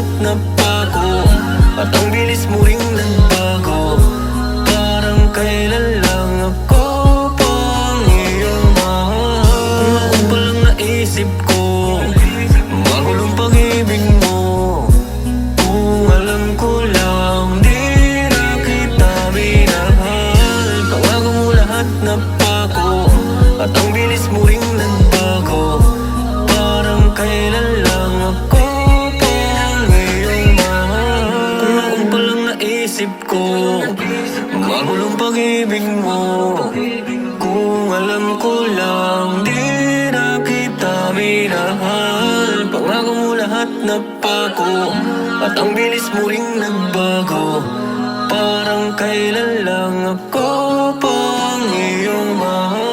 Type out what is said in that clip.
lahat na bago, at ang bilis mo ring nagbago. Parang kailan lang ako pang iyong mahal. Kung ako palang naisip ko, magulong pag-ibig mo. Kung alam ko lang, di na kita minahal. Pangako mo lahat na bago, at ang bilis mo ring nagbago. Parang kailan lang ako pang iyong mahal. Kung ako palang naisip ko, magulong pag-ibig mo. Kung alam ko lang, di na kita minahal. Pangako mo lahat na bago, at ang bilis mo ring nagbago. Parang kailan lang ako pang iyong mahal.